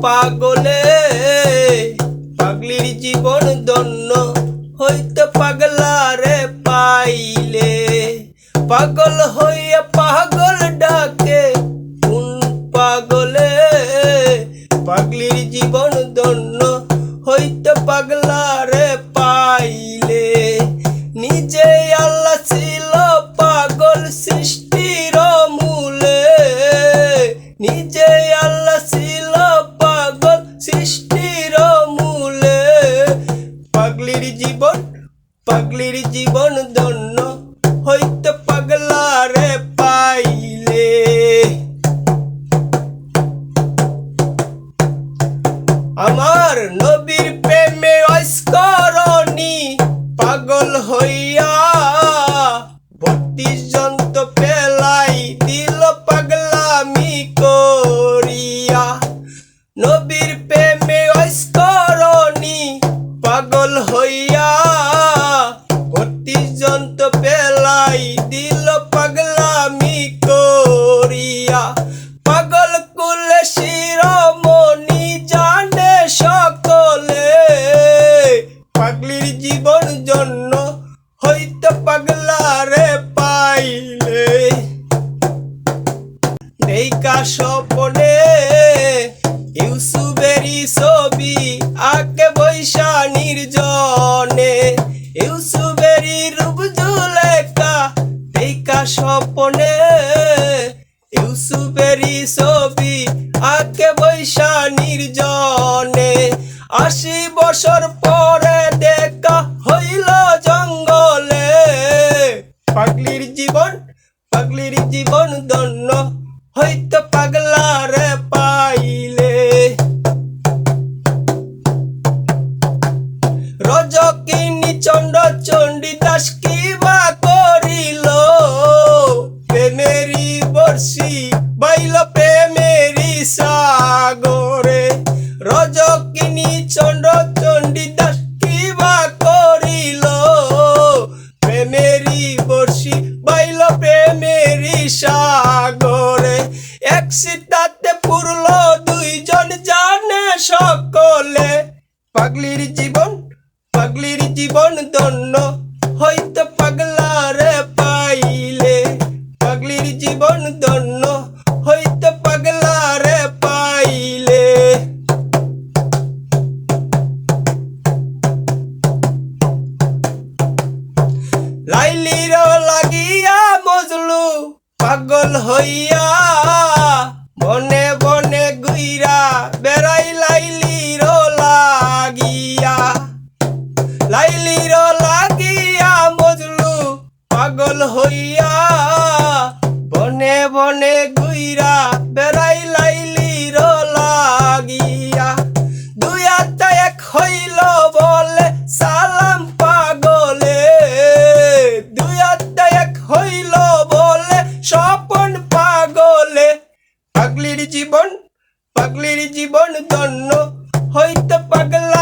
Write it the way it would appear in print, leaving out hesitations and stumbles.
পাগলে পাগলির জীবন ধন্য হইতে পাগলারে পাইলে পাগল হইয়া পাগল ডাকে কোন পাগলে পাগলির জীবন ধন্য হইতে পাগলারে পাইলে নিজে আল্লাহ ছিল পাগল সৃষ্টির মূলে নিজে আল্লাহ ছিল পাগল সৃষ্টির মূলে পাগলির জীবন ধন্য হইতে পাগলারে পাইলে আমার নবীর প্রেমে ঐশ্বরণী পাগল হইয়া 32 জন তো পেলাই দিল পাগলামি করিয়া নবীর প্রেমে ঐশ্বরণী পাগল হইয়া 32 জন তো পেলাই দিল পাগলামি করিয়া পাগল কুলে শিরোমণি জানে সকলে পাগলির জীবন জন্য হইতে পাগলারে পাইলে দেখা স্বপনে ইউসুফেরই ছবি আঁকে বৈশা নির্জনে ইউসুফেরই রূপ জুলেখা দেখা স্বপনে ইউসুফেরই ছবি আঁকে বৈশা নির্জনে 80 বছর পরে দেখা হইল জঙ্গলে পাগলির জীবন ধন্য হইতে পাগলারে পাইলে রজকিনী চন্ড চণ্ডী দাস কিবা করিল প্রেমেরি বর্ষি বাইল প্রেমেরি সাগরে রজকিনী চন্ড চণ্ডী দাস কিবা করিল প্রেমেরি বর্ষি বাইল প্রেমেরি সাগরে এক সীতাতে পুরল 2 জন জানে সকলে পাগলির জীবন ধন্য হইতে পাগলারে পাইলে পাগলির জীবন ধন্য হইতে পাগলারে পাইলে লাইলির লাগিয়া মজলু পাগল হইয়া বনে বনে গুইরা বেড়াই লাইলির লাগিয়া মজলু পাগল হইয়া বনে বনে গুইরা বেড়াই লাইলির লাগিয়া 2 হাতে এক হইল বলে সালাম পাগলে 2 হাতে এক হইল বলে স্বপন পাগলে পাগলির জীবন ধন্য হইতে পাগল